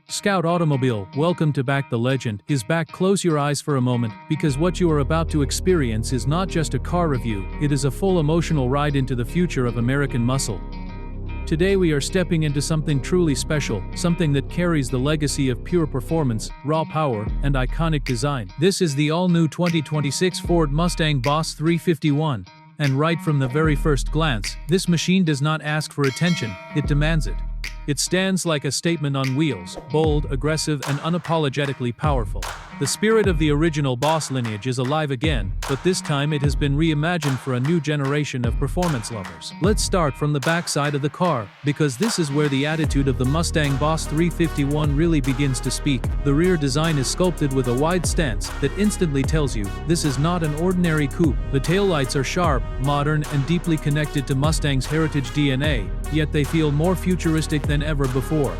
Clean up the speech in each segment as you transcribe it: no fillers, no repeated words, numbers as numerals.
Scout Automobile, welcome to Back. The Legend is back. Close your eyes for a moment, because what you are about to experience is not just a car review, it is a full emotional ride into the future of American muscle. Today we are stepping into something truly special, something that carries the legacy of pure performance, raw power, and iconic design. This is the all-new 2026 Ford Mustang Boss 351. And right from the very first glance, this machine does not ask for attention, it demands it. It stands like a statement on wheels, bold, aggressive, and unapologetically powerful. The spirit of the original Boss lineage is alive again, but this time it has been reimagined for a new generation of performance lovers. Let's start from the back side of the car, because this is where the attitude of the Mustang Boss 351 really begins to speak. The rear design is sculpted with a wide stance that instantly tells you, this is not an ordinary coupe. The taillights are sharp, modern, and deeply connected to Mustang's heritage DNA, yet they feel more futuristic than ever before.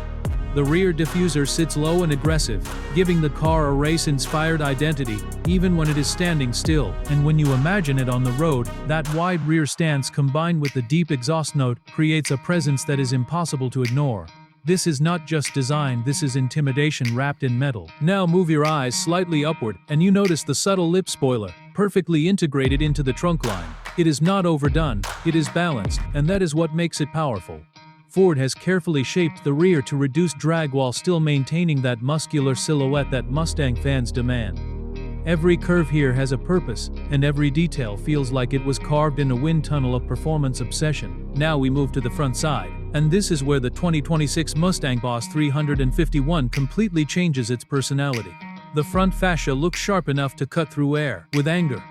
The rear diffuser sits low and aggressive, giving the car a race-inspired identity, even when it is standing still. And when you imagine it on the road, that wide rear stance combined with the deep exhaust note creates a presence that is impossible to ignore. This is not just design, this is intimidation wrapped in metal. Now move your eyes slightly upward, and you notice the subtle lip spoiler, perfectly integrated into the trunk line. It is not overdone, it is balanced, and that is what makes it powerful. Ford has carefully shaped the rear to reduce drag while still maintaining that muscular silhouette that Mustang fans demand. Every curve here has a purpose, and every detail feels like it was carved in a wind tunnel of performance obsession. Now we move to the front side, and this is where the 2026 Mustang Boss 351 completely changes its personality. The front fascia looks sharp enough to cut through air with anger.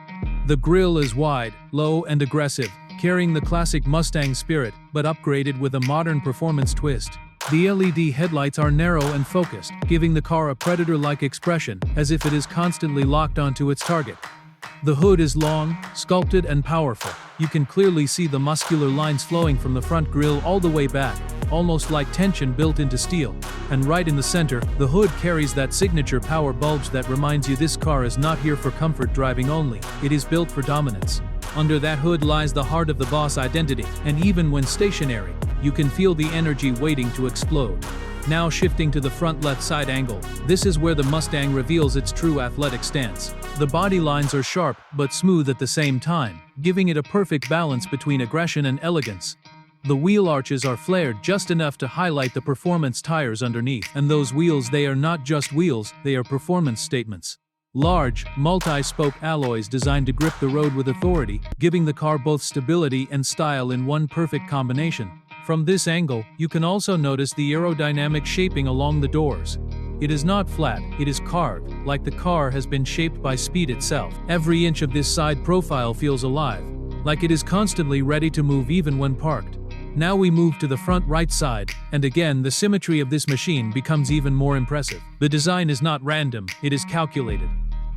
The grille is wide, low, and aggressive, carrying the classic Mustang spirit, but upgraded with a modern performance twist. The LED headlights are narrow and focused, giving the car a predator-like expression, as if it is constantly locked onto its target. The hood is long, sculpted, and powerful. You can clearly see the muscular lines flowing from the front grille all the way back, almost like tension built into steel. And right in the center, the hood carries that signature power bulge that reminds you this car is not here for comfort driving only, it is built for dominance. Under that hood lies the heart of the Boss identity, and even when stationary, you can feel the energy waiting to explode. Now shifting to the front left side angle, this is where the Mustang reveals its true athletic stance. The body lines are sharp, but smooth at the same time, giving it a perfect balance between aggression and elegance. The wheel arches are flared just enough to highlight the performance tires underneath, and those wheels, they are not just wheels, they are performance statements. Large, multi-spoke alloys designed to grip the road with authority, giving the car both stability and style in one perfect combination. From this angle, you can also notice the aerodynamic shaping along the doors. It is not flat, it is carved, like the car has been shaped by speed itself. Every inch of this side profile feels alive, like it is constantly ready to move even when parked. Now we move to the front right side, and again the symmetry of this machine becomes even more impressive. The design is not random, it is calculated.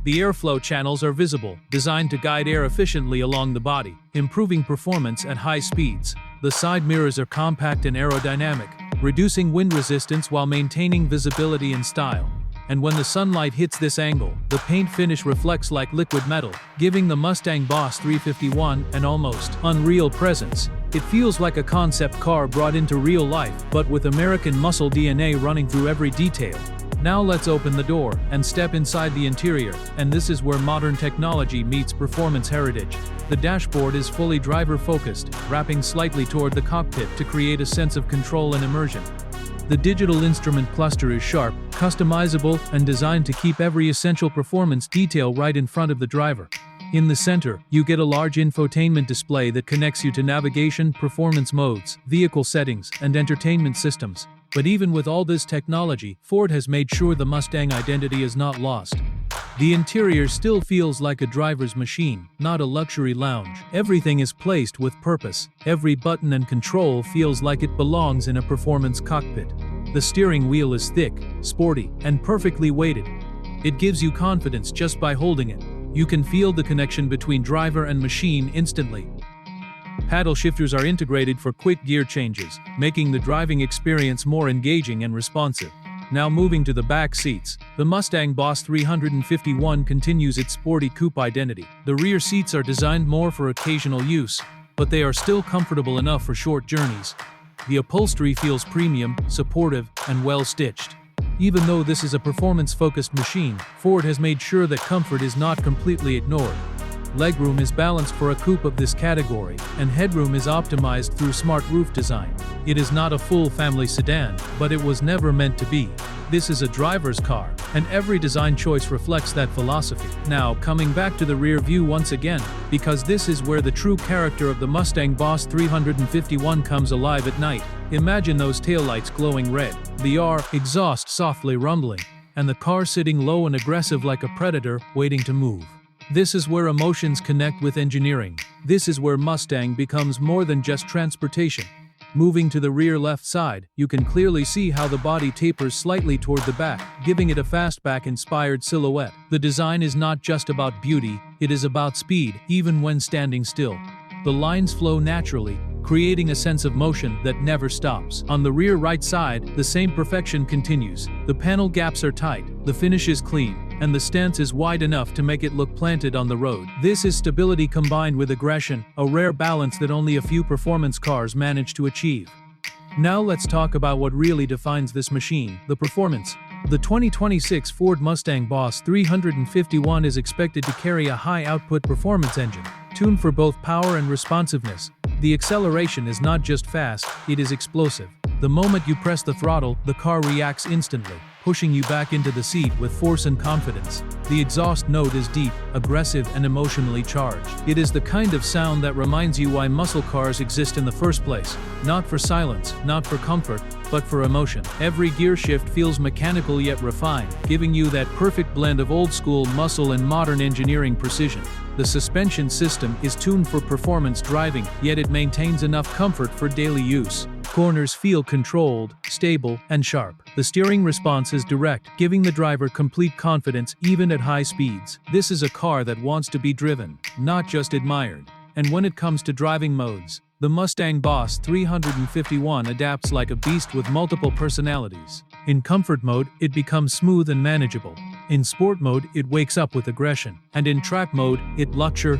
The airflow channels are visible, designed to guide air efficiently along the body, improving performance at high speeds. The side mirrors are compact and aerodynamic, reducing wind resistance while maintaining visibility and style. And when the sunlight hits this angle, the paint finish reflects like liquid metal, giving the Mustang Boss 351 an almost unreal presence. It feels like a concept car brought into real life, but with American muscle DNA running through every detail. Now let's open the door and step inside the interior, and this is where modern technology meets performance heritage. The dashboard is fully driver-focused, wrapping slightly toward the cockpit to create a sense of control and immersion. The digital instrument cluster is sharp, customizable, and designed to keep every essential performance detail right in front of the driver. In the center, you get a large infotainment display that connects you to navigation, performance modes, vehicle settings, and entertainment systems. But even with all this technology, Ford has made sure the Mustang identity is not lost. The interior still feels like a driver's machine, not a luxury lounge. Everything is placed with purpose. Every button and control feels like it belongs in a performance cockpit. The steering wheel is thick, sporty, and perfectly weighted. It gives you confidence just by holding it. You can feel the connection between driver and machine instantly. Paddle shifters are integrated for quick gear changes, making the driving experience more engaging and responsive. Now moving to the back seats, the Mustang Boss 351 continues its sporty coupe identity. The rear seats are designed more for occasional use, but they are still comfortable enough for short journeys. The upholstery feels premium, supportive, and well-stitched. Even though this is a performance-focused machine, Ford has made sure that comfort is not completely ignored. Legroom is balanced for a coupe of this category, and headroom is optimized through smart roof design. It is not a full family sedan, but it was never meant to be. This is a driver's car, and every design choice reflects that philosophy. Now, coming back to the rear view once again, because this is where the true character of the Mustang Boss 351 comes alive at night. Imagine those taillights glowing red, the R exhaust softly rumbling, and the car sitting low and aggressive like a predator waiting to move. This is where emotions connect with engineering. This is where Mustang becomes more than just transportation. Moving to the rear left side, you can clearly see how the body tapers slightly toward the back, giving it a fastback-inspired silhouette. The design is not just about beauty, it is about speed, even when standing still. The lines flow naturally, creating a sense of motion that never stops. On the rear right side, the same perfection continues. The panel gaps are tight, the finish is clean, and the stance is wide enough to make it look planted on the road. This is stability combined with aggression, a rare balance that only a few performance cars manage to achieve. Now let's talk about what really defines this machine, the performance. The 2026 Ford Mustang Boss 351 is expected to carry a high-output performance engine, tuned for both power and responsiveness. The acceleration is not just fast, it is explosive. The moment you press the throttle, the car reacts instantly, pushing you back into the seat with force and confidence. The exhaust note is deep, aggressive, and emotionally charged. It is the kind of sound that reminds you why muscle cars exist in the first place. Not for silence, not for comfort, but for emotion. Every gear shift feels mechanical yet refined, giving you that perfect blend of old-school muscle and modern engineering precision. The suspension system is tuned for performance driving, yet it maintains enough comfort for daily use. Corners feel controlled, stable, and sharp. The steering response is direct, giving the driver complete confidence even at high speeds. This is a car that wants to be driven, not just admired. And when it comes to driving modes, the Mustang Boss 351 adapts like a beast with multiple personalities. In comfort mode, it becomes smooth and manageable. In sport mode, it wakes up with aggression. And in track mode, it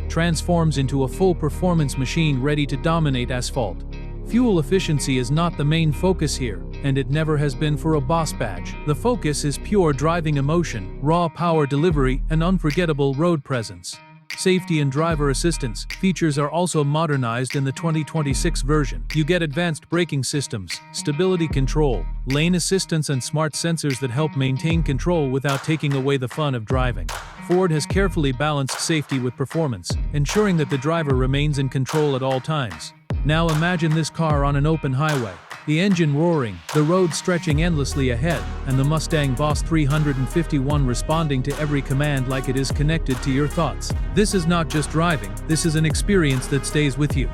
transforms into a full performance machine ready to dominate asphalt. Fuel efficiency is not the main focus here, and it never has been for a Boss badge. The focus is pure driving emotion, raw power delivery, and unforgettable road presence. Safety and driver assistance features are also modernized in the 2026 version. You get advanced braking systems, stability control, lane assistance, and smart sensors that help maintain control without taking away the fun of driving. Ford has carefully balanced safety with performance, ensuring that the driver remains in control at all times. Now imagine this car on an open highway. The engine roaring, the road stretching endlessly ahead, and the Mustang Boss 351 responding to every command like it is connected to your thoughts. This is not just driving, this is an experience that stays with you.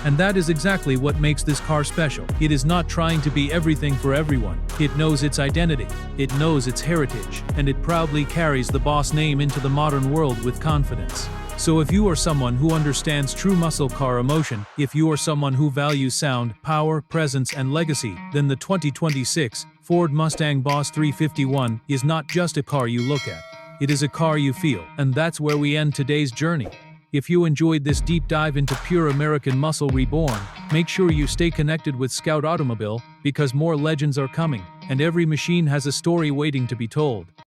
And that is exactly what makes this car special. It is not trying to be everything for everyone. It knows its identity, it knows its heritage, and it proudly carries the Boss name into the modern world with confidence. So if you are someone who understands true muscle car emotion, if you are someone who values sound, power, presence, and legacy, then the 2026 Ford Mustang Boss 351 is not just a car you look at. It is a car you feel, and that's where we end today's journey. If you enjoyed this deep dive into pure American muscle reborn, make sure you stay connected with Scout Automobile, because more legends are coming, and every machine has a story waiting to be told.